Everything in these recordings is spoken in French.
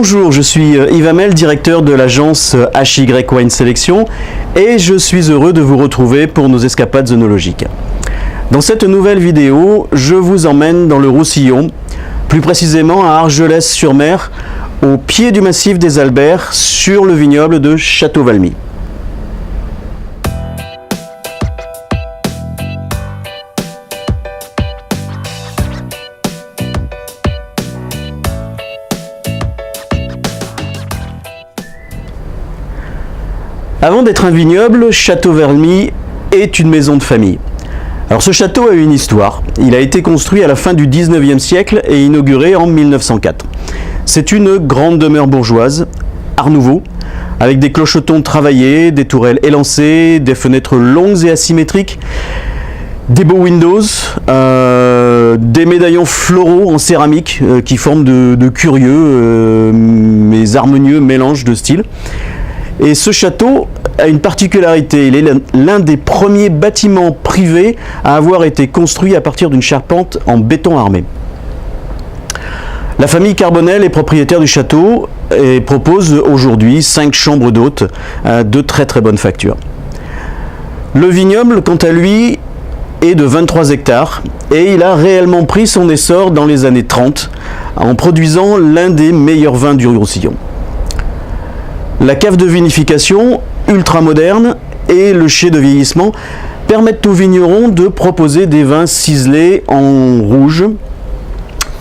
Bonjour, je suis Yves Hamel, directeur de l'agence HY Wine Selection et je suis heureux de vous retrouver pour nos escapades œnologiques. Dans cette nouvelle vidéo, je vous emmène dans le Roussillon, plus précisément à Argelès-sur-Mer, au pied du massif des Alberts, sur le vignoble de Château-Valmy. Avant d'être un vignoble, Château-Valmy est une maison de famille. Alors ce château a une histoire. Il a été construit à la fin du 19e siècle et inauguré en 1904. C'est une grande demeure bourgeoise, art nouveau, avec des clochetons travaillés, des tourelles élancées, des fenêtres longues et asymétriques, des beaux windows, des médaillons floraux en céramique qui forment de curieux mais harmonieux mélanges de styles. Et ce château a une particularité, il est l'un des premiers bâtiments privés à avoir été construit à partir d'une charpente en béton armé. La famille Carbonel est propriétaire du château et propose aujourd'hui 5 chambres d'hôtes de très bonne facture. Le vignoble, quant à lui, est de 23 hectares et il a réellement pris son essor dans les années 30 en produisant l'un des meilleurs vins du Roussillon. La cave de vinification, ultra moderne, et le chai de vieillissement permettent aux vignerons de proposer des vins ciselés en rouge,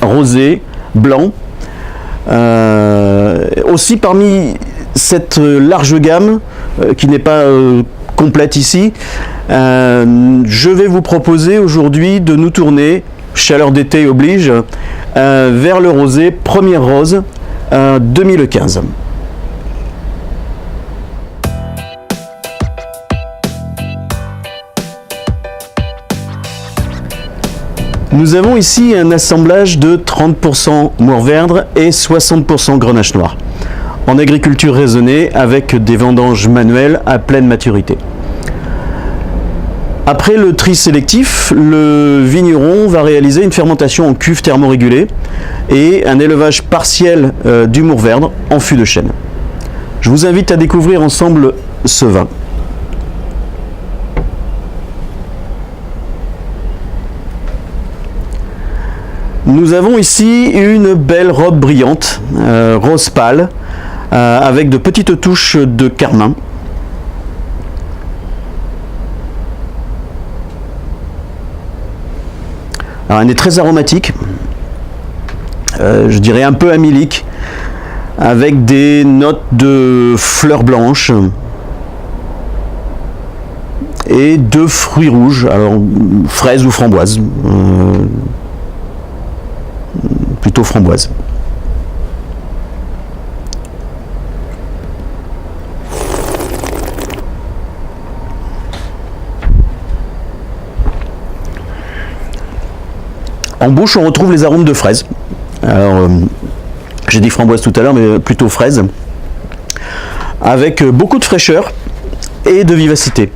rosé, blanc. Aussi parmi cette large gamme, qui n'est pas complète ici, je vais vous proposer aujourd'hui de nous tourner, chaleur d'été oblige, vers le rosé Première Rose 2015. Nous avons ici un assemblage de 30% Mourvèdre et 60% Grenache noir, en agriculture raisonnée avec des vendanges manuelles à pleine maturité. Après le tri sélectif, le vigneron va réaliser une fermentation en cuve thermorégulée et un élevage partiel du Mourvèdre en fût de chêne. Je vous invite à découvrir ensemble ce vin. Nous avons ici une belle robe brillante, rose pâle, avec de petites touches de carmin. Alors, elle est très aromatique, je dirais un peu amylique, avec des notes de fleurs blanches et de fruits rouges, alors fraises ou framboises. Plutôt framboise. En bouche, on retrouve les arômes de fraises. Alors, j'ai dit framboise tout à l'heure, mais plutôt fraises, avec beaucoup de fraîcheur et de vivacité.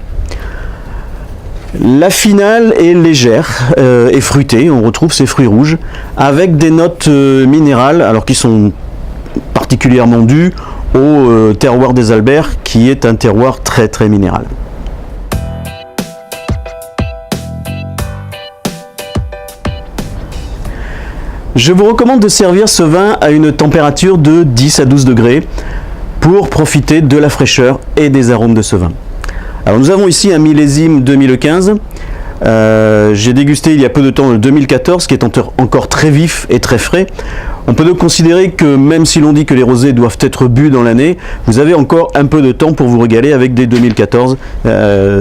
La finale est légère et fruitée, on retrouve ces fruits rouges, avec des notes minérales, alors qui sont particulièrement dues au terroir des Alberts, qui est un terroir très minéral. Je vous recommande de servir ce vin à une température de 10 à 12 degrés pour profiter de la fraîcheur et des arômes de ce vin. Alors nous avons ici un millésime 2015, j'ai dégusté il y a peu de temps le 2014 qui est encore très vif et très frais. On peut donc considérer que même si l'on dit que les rosés doivent être bu dans l'année, vous avez encore un peu de temps pour vous régaler avec des 2014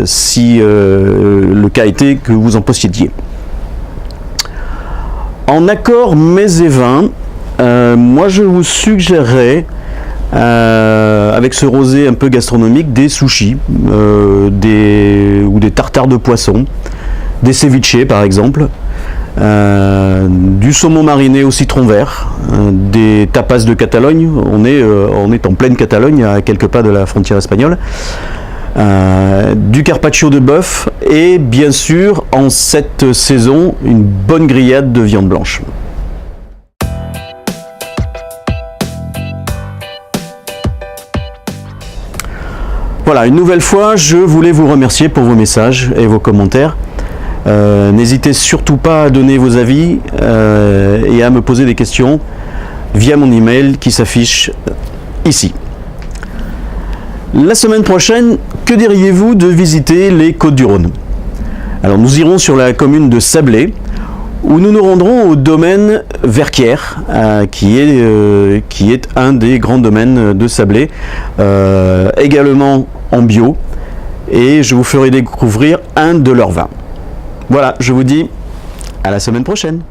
si le cas était que vous en possédiez. En accord mets et vins, moi je vous suggérerais avec ce rosé un peu gastronomique, des sushis, ou des tartares de poisson, des ceviches par exemple, du saumon mariné au citron vert, des tapas de Catalogne, on est en pleine Catalogne, à quelques pas de la frontière espagnole, du carpaccio de bœuf et bien sûr en cette saison une bonne grillade de viande blanche. Voilà, une nouvelle fois, je voulais vous remercier pour vos messages et vos commentaires. N'hésitez surtout pas à donner vos avis et à me poser des questions via mon email qui s'affiche ici. La semaine prochaine, que diriez-vous de visiter les Côtes-du-Rhône? Alors nous irons sur la commune de Sablé, où nous nous rendrons au domaine Verquières, qui est un des grands domaines de Sablé, également en bio, et je vous ferai découvrir un de leurs vins. Voilà, je vous dis à la semaine prochaine.